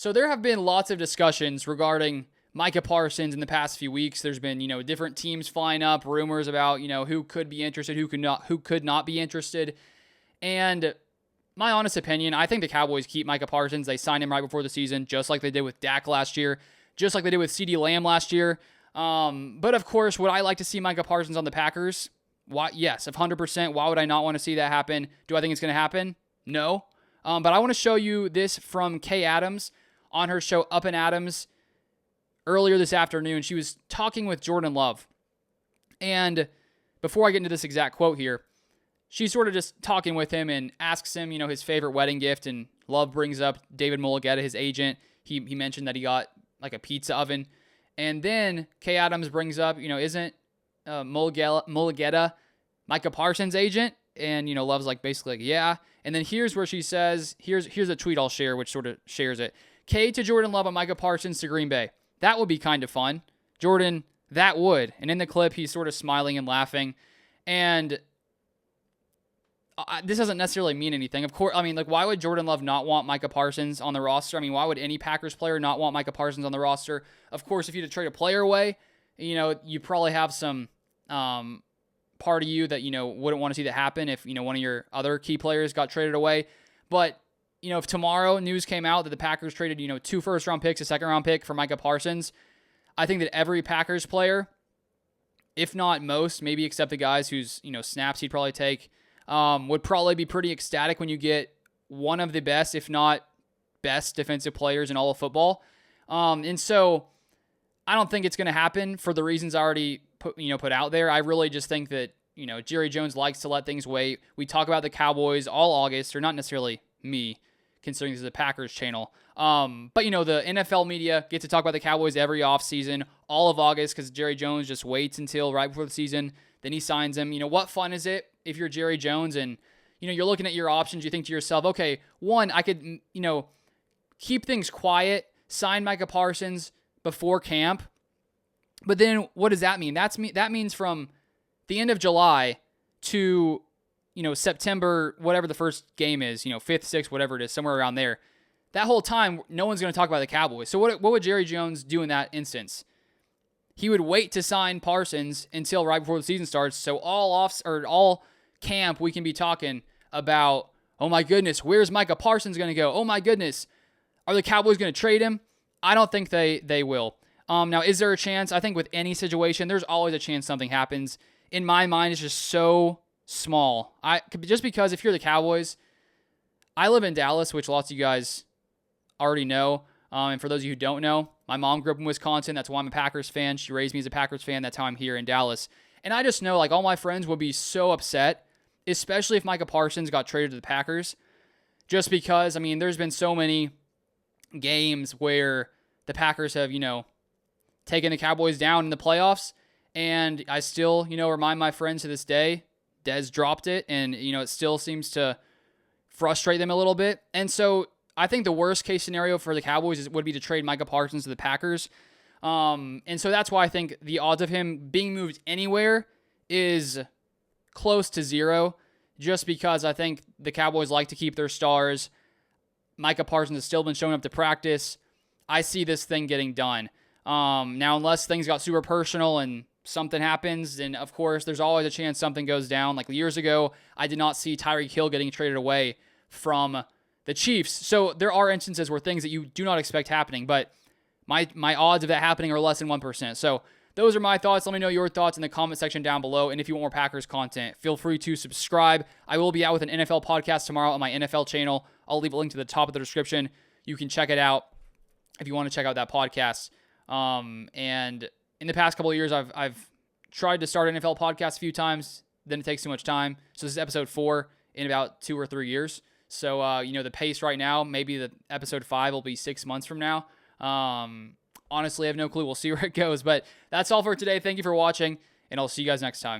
So there have been lots of discussions regarding Micah Parsons in the past few weeks. There's been, different teams flying up, rumors about, who could be interested, who could not be interested. And my honest opinion, I think the Cowboys keep Micah Parsons. They signed him right before the season, just like they did with Dak last year, just like they did with CeeDee Lamb last year. But of course, would I like to see Micah Parsons on the Packers? Why? Yes, 100%. Why would I not want to see that happen? Do I think it's going to happen? No. But I want to show you this from Kay Adams on her show Up and Adams earlier this afternoon. She was talking with Jordan Love. And before I get into this exact quote here, she's sort of just talking with him and asks him, his favorite wedding gift. And Love brings up David Mulligetta, his agent. He mentioned that he got like a pizza oven. And then Kay Adams brings up, isn't Mulligetta Micah Parsons' agent? And, Love's like basically like, yeah. And then here's where she says, here's a tweet I'll share, which sort of shares it. K to Jordan Love on Micah Parsons to Green Bay. That would be kind of fun. Jordan, that would. And in the clip, he's sort of smiling and laughing. And this doesn't necessarily mean anything. Of course, why would Jordan Love not want Micah Parsons on the roster? Why would any Packers player not want Micah Parsons on the roster? Of course, if you had to trade a player away, you probably have some part of you that, wouldn't want to see that happen if, one of your other key players got traded away. But if tomorrow news came out that the Packers traded, 2 first-round picks, a second-round pick for Micah Parsons, I think that every Packers player, if not most, maybe except the guys whose, snaps he'd probably take, would probably be pretty ecstatic when you get one of the best, if not best, defensive players in all of football. And so I don't think it's going to happen for the reasons I already put out there. I really just think that, Jerry Jones likes to let things wait. We talk about the Cowboys all August, or not necessarily me, considering this is a Packers channel. But, the NFL media get to talk about the Cowboys every offseason, all of August, because Jerry Jones just waits until right before the season. Then he signs him. What fun is it if you're Jerry Jones and, you're looking at your options, you think to yourself, okay, one, I could, keep things quiet, sign Micah Parsons before camp. But then what does that mean? That means from the end of July to, September, whatever the first game is, 5th, 6th, whatever it is, somewhere around there. That whole time, no one's going to talk about the Cowboys. So what would Jerry Jones do in that instance? He would wait to sign Parsons until right before the season starts. So all camp, we can be talking about, oh my goodness, where's Micah Parsons going to go? Oh my goodness, are the Cowboys going to trade him? I don't think they will. Now, is there a chance? I think with any situation, there's always a chance something happens. In my mind, it's just so small. Just because if you're the Cowboys, I live in Dallas, which lots of you guys already know. And for those of you who don't know, my mom grew up in Wisconsin. That's why I'm a Packers fan. She raised me as a Packers fan. That's how I'm here in Dallas. And I just know, all my friends would be so upset, especially if Micah Parsons got traded to the Packers. Just because, there's been so many games where the Packers have, taken the Cowboys down in the playoffs. And I still, remind my friends to this day, Dez dropped it. And, it still seems to frustrate them a little bit. And so I think the worst case scenario for the Cowboys would be to trade Micah Parsons to the Packers. And so that's why I think the odds of him being moved anywhere is close to 0, just because I think the Cowboys like to keep their stars. Micah Parsons has still been showing up to practice. I see this thing getting done. Now, unless things got super personal and something happens, then of course there's always a chance something goes down. Like years ago, I did not see Tyreek Hill getting traded away from the Chiefs. So there are instances where things that you do not expect happening, but my odds of that happening are less than 1%. So those are my thoughts. Let me know your thoughts in the comment section down below. And if you want more Packers content, feel free to subscribe. I will be out with an NFL podcast tomorrow on my NFL channel. I'll leave a link to the top of the description. You can check it out if you want to check out that podcast. And in the past couple of years, I've tried to start an NFL podcast a few times. Then it takes too much time. So this is episode 4 in about 2 or 3 years. So, the pace right now, maybe the episode 5 will be 6 months from now. Honestly, I have no clue. We'll see where it goes. But that's all for today. Thank you for watching, and I'll see you guys next time.